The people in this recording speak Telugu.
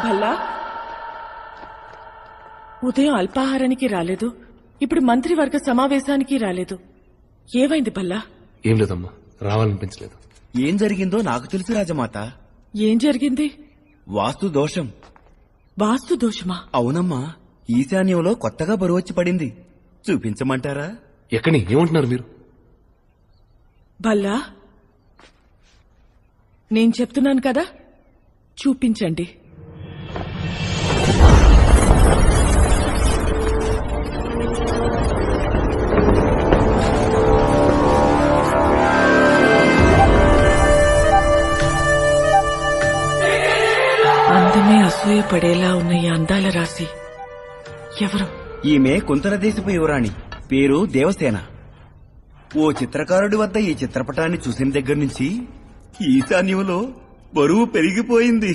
భల్లా, ఉదయం అల్పాహారానికి రాలేదు, ఇప్పుడు మంత్రివర్గ సమావేశానికి రాలేదు. ఏమైంది భల్లా? ఏం లేదమ్మా, రావాలనిపించలేదు. ఏం జరిగిందో నాకు తెలుసు రాజమాత. ఏం జరిగింది? వాస్తు దోషం. వాస్తు దోషమా? అవునమ్మా, ఈశాన్యంలో కొత్తగా బరువు వచ్చి పడింది. చూపించమంటారా? ఎక్కడి ఏమంటున్నారు మీరు? భల్లా, నేను చెప్తున్నాను కదా, చూపించండి. అందమే అసూయపడేలా ఉన్న ఈ అందాల రాశి ఎవరు? ఈమె కుంతల దేశపు యువరాణి, పేరు దేవసేన. ఓ చిత్రకారుడి వద్ద ఈ చిత్రపటాన్ని చూసిన దగ్గర నుంచి ఈశాన్యంలో బరువు పెరిగిపోయింది.